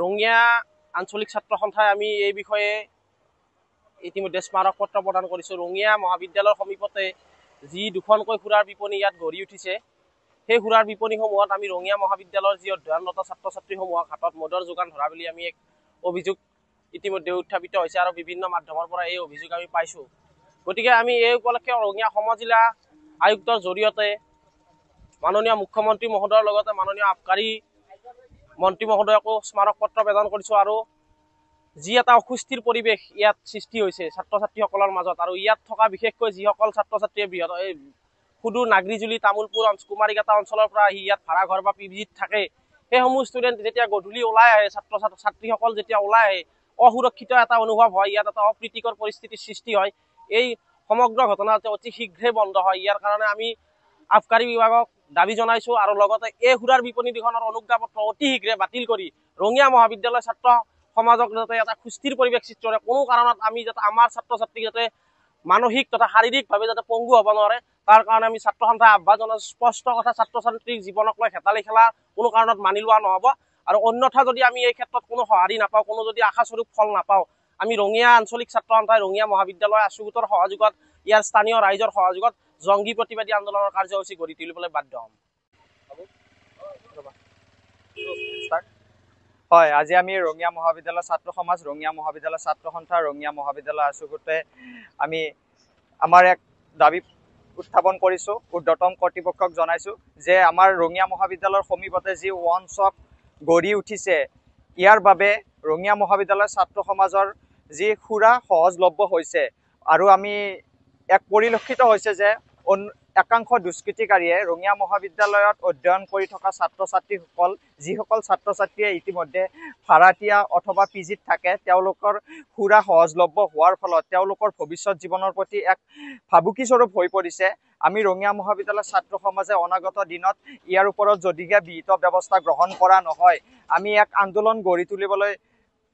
ৰঙিয়া আঞ্চলিক ছাত্ৰ সন্থাই আমি এই বিষয়ে ইতিমধ্যে স্মাৰক পত্ৰ প্ৰদান কৰিছোঁ। ৰঙিয়া মহাবিদ্যালয়ৰ সমীপতে যি দুখনকৈ সুৰাৰ বিপণী ইয়াত গঢ়ি উঠিছে, সেই সুৰাৰ বিপণীসমূহত আমি ৰঙিয়া মহাবিদ্যালয়ৰ যি অধ্যয়নৰত ছাত্ৰ ছাত্ৰীসমূহক হাতত মদৰ যোগান ধৰা বুলি আমি এক অভিযোগ ইতিমধ্যে উত্থাপিত হৈছে আৰু বিভিন্ন মাধ্যমৰ পৰা এই অভিযোগ আমি পাইছোঁ। গতিকে আমি এই উপলক্ষে ৰঙিয়া সমজিলা আয়ুক্তৰ জৰিয়তে মাননীয় মুখ্যমন্ত্ৰী মহোদয়ৰ লগতে মাননীয় আবকাৰী মন্ত্ৰী মহোদয়কো স্মাৰক পত্ৰ প্ৰদান কৰিছোঁ। আৰু যি এটা অসুস্থিৰ পৰিৱেশ ইয়াত সৃষ্টি হৈছে ছাত্ৰ ছাত্ৰীসকলৰ মাজত, আৰু ইয়াত থকা বিশেষকৈ যিসকল ছাত্ৰ ছাত্ৰীয়ে সুদূৰ নাগৰিজুলি তামোলপুৰ কুমাৰীঘাটা অঞ্চলৰ পৰা আহি ইয়াত ভাড়াঘৰ বা পিজিত থাকে, সেইসমূহ ষ্টুডেণ্ট যেতিয়া গধূলি ওলাই আহে, ছাত্ৰীসকল যেতিয়া ওলাই আহে, অসুৰক্ষিত এটা অনুভৱ হয়, ইয়াত এটা অপ্ৰীতিকৰ পৰিস্থিতিৰ সৃষ্টি হয়। এই সমগ্ৰ ঘটনা অতি শীঘ্ৰে বন্ধ হয়, ইয়াৰ কাৰণে আমি আবকাৰী বিভাগক দাবী জনাইছোঁ আৰু লগতে এই সুৰাৰ বিপণী দুখনৰ অনুজ্ঞাপত্ৰ অতি শীঘ্ৰে বাতিল কৰি ৰঙিয়া মহাবিদ্যালয় ছাত্ৰ সমাজক যাতে এটা সুস্থিৰ পৰিৱেশ সৃষ্টি কৰে, কোনো কাৰণত আমি যাতে আমাৰ ছাত্ৰ ছাত্ৰী যাতে মানসিক তথা শাৰীৰিকভাৱে যাতে পংগু হ'ব নোৱাৰে, তাৰ কাৰণে আমি ছাত্ৰ সন্থাই আহ্বান জনাইছোঁ। স্পষ্ট কথা, ছাত্ৰ ছাত্ৰীৰ জীৱনক লৈ হেতালি খেলা কোনো কাৰণত মানি লোৱা নহ'ব। আৰু অন্যথা যদি আমি এই ক্ষেত্ৰত কোনো সঁহাৰি নাপাওঁ, কোনো যদি আশাস্বৰূপ ফল নাপাওঁ, আমি ৰঙিয়া আঞ্চলিক ছাত্ৰ সন্থাই ৰঙিয়া মহাবিদ্যালয় আছুগোটৰ সহযোগত, ইয়াৰ স্থানীয় ৰাইজৰ সহযোগত জংগী প্ৰতিবাদী আন্দোলনৰ কাৰ্যসূচী গঢ়ি তুলিবলৈ বাধ্য হ'ম। হয়, আজি আমি ৰঙিয়া মহাবিদ্যালয় ছাত্ৰ সমাজ, ৰঙিয়া মহাবিদ্যালয় ছাত্ৰ সন্থা, ৰঙিয়া মহাবিদ্যালয় আছুগোটে আমি আমাৰ এক দাবী উত্থাপন কৰিছোঁ। ঊৰ্ধ্বতম কৰ্তৃপক্ষক জনাইছোঁ যে আমাৰ ৰঙিয়া মহাবিদ্যালয়ৰ সমীপতে যি ওৱান শ্বপ গঢ়ি উঠিছে, ইয়াৰ বাবে ৰঙিয়া মহাবিদ্যালয়ৰ ছাত্ৰ সমাজৰ যি সুৰা সহজলভ্য হৈছে, আৰু আমি এক পৰিলক্ষিত হৈছে যে একাংশ দুষ্কৃতিকাৰীয়ে ৰঙিয়া মহাবিদ্যালয়ত অধ্যয়ন কৰি থকা ছাত্ৰ ছাত্ৰীসকল, যিসকল ছাত্ৰ ছাত্ৰীয়ে ইতিমধ্যে ভাড়াতীয়া অথবা পিজিত থাকে, তেওঁলোকৰ সুৰা সহজলভ্য হোৱাৰ ফলত তেওঁলোকৰ ভৱিষ্যত জীৱনৰ প্ৰতি এক ভাবুকিস্বৰূপ হৈ পৰিছে। আমি ৰঙিয়া মহাবিদ্যালয়ৰ ছাত্ৰ সমাজে অনাগত দিনত ইয়াৰ ওপৰত যদিহে বিহিত ব্যৱস্থা গ্ৰহণ কৰা নহয়, আমি এক আন্দোলন গঢ়ি তুলিবলৈ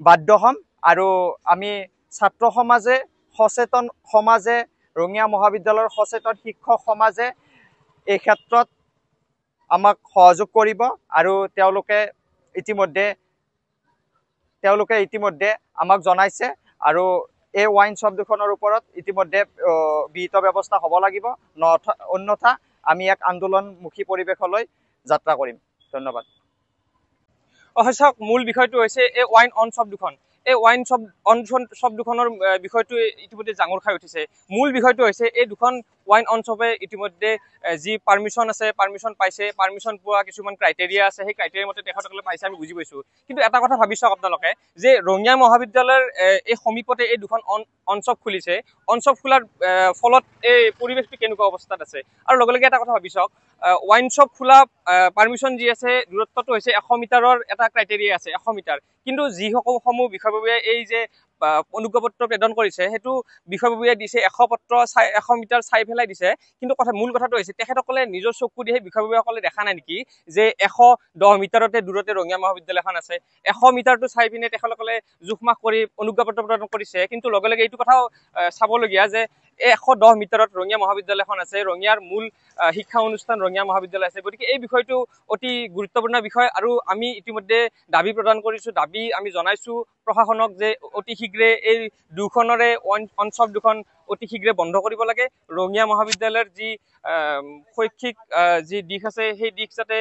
বাধ্য হ'ম। আৰু আমি ছাত্ৰ সমাজে, সচেতন সমাজে, ৰঙিয়া মহাবিদ্যালয়ৰ সচেতন শিক্ষক সমাজে এই ক্ষেত্ৰত আমাক সহযোগ কৰিব। আৰু তেওঁলোকে ইতিমধ্যে আমাক জনাইছে, আৰু এই ৱাইন শ্বপ দুখনৰ ওপৰত ইতিমধ্যে বিহিত ব্যৱস্থা হ'ব লাগিব, অন্যথা আমি এক আন্দোলনমুখী পৰিৱেশলৈ যাত্ৰা কৰিম। ধন্যবাদ। অৱশ্যে মূল বিষয়টো হৈছে এই ৱাইন অন শ্বপ দুখন। এই ৱাইন শ্বপ দুখনৰ বিষয়টো ইতিমধ্যে জাঙুৰ খাই উঠিছে। মূল বিষয়টো হৈছে এই দুখন ৱাইন অন শ্বপে ইতিমধ্যে যি পাৰ্মিশ্যন আছে, পাৰ্মিশ্যন পাইছে, পাৰ্মিশ্যন পোৱা কিছুমান ক্ৰাইটেৰিয়া আছে, সেই ক্ৰাইটেৰিয়া মতে তেখেতসকলে পাইছে, আমি বুজি পাইছোঁ। কিন্তু এটা কথা ভাবি চাওক আপোনালোকে, যে ৰঙিয়া মহাবিদ্যালয়ৰ এই সমীপতে এই দুখন অন শ্বপ খুলিছে, অন শ্বপ খোলাৰ ফলত এই পৰিৱেশটো কেনেকুৱা অৱস্থাত আছে। আৰু লগে লগে এটা কথা ভাবি চাওক, ৱাইন শ্বপ খোলা পাৰ্মিশ্যন যি আছে, দূৰত্বটো হৈছে 100 মিটাৰৰ এটা ক্ৰাইটেৰিয়া আছে, 100 মিটাৰ। কিন্তু যিসমূহ বিষয়ববীয়াই এই যে অনুজ্ঞাপত্ৰ প্ৰদান কৰিছে, সেইটো বিষয়ববীয়াই দিছে 100 মিটাৰ চাই পেলাই দিছে। কিন্তু মূল কথাটো হৈছে, তেখেতসকলে নিজৰ চকু দি সেই বিষয়ববীয়াসকলে দেখা নাই নেকি যে 110 মিটাৰতে দূৰতে ৰঙিয়া মহাবিদ্যালয়খন আছে। 100 মিটাৰটো চাই পিনে তেখেতসকলে জোখমাখ কৰি অনুজ্ঞাপত্ৰ প্ৰদান কৰিছে। কিন্তু লগে লগে এইটো কথাও চাবলগীয়া যে 110 মিটাৰত ৰঙিয়া মহাবিদ্যালয়খন আছে, ৰঙিয়াৰ মূল শিক্ষা অনুষ্ঠান ৰঙিয়া মহাবিদ্যালয় আছে। গতিকে এই বিষয়টো অতি গুৰুত্বপূৰ্ণ বিষয়, আৰু আমি ইতিমধ্যে দাবী প্ৰদান কৰিছোঁ, দাবী আমি জনাইছোঁ প্ৰশাসনক যে অতি শীঘ্ৰে এই দুখনৰে অন শ্বপ দুখন অতি শীঘ্ৰে বন্ধ কৰিব লাগে। ৰঙিয়া মহাবিদ্যালয়ৰ যি শৈক্ষিক যি দিশ আছে, সেই দিশ যাতে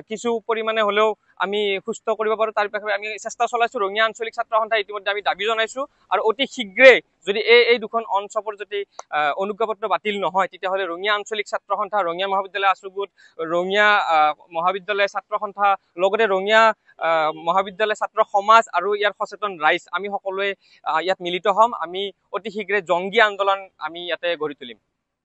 কিছু পৰিমাণে হ'লেও আমি সুস্থ কৰিব পাৰোঁ, তাৰ বিষয়ে আমি চেষ্টা চলাইছোঁ। ৰঙিয়া আঞ্চলিক ছাত্ৰ সন্থাই ইতিমধ্যে আমি দাবী জনাইছোঁ, আৰু অতি শীঘ্ৰে যদি এই দুখন অন শ্বপৰ যদি অনুজ্ঞাপত্ৰ বাতিল নহয়, তেতিয়াহ'লে ৰঙিয়া আঞ্চলিক ছাত্ৰ সন্থা, ৰঙিয়া মহাবিদ্যালয় আছুগোট, ৰঙিয়া মহাবিদ্যালয় ছাত্ৰ সন্থা, লগতে ৰঙিয়া মহাবিদ্যালয় ছাত্ৰ সমাজ আৰু ইয়াৰ সচেতন ৰাইজ, আমি সকলোৱে ইয়াত মিলিত হ'ম। আমি অতি শীঘ্ৰে জংগী আন্দোলন আমি ইয়াতে গঢ়ি তুলিম।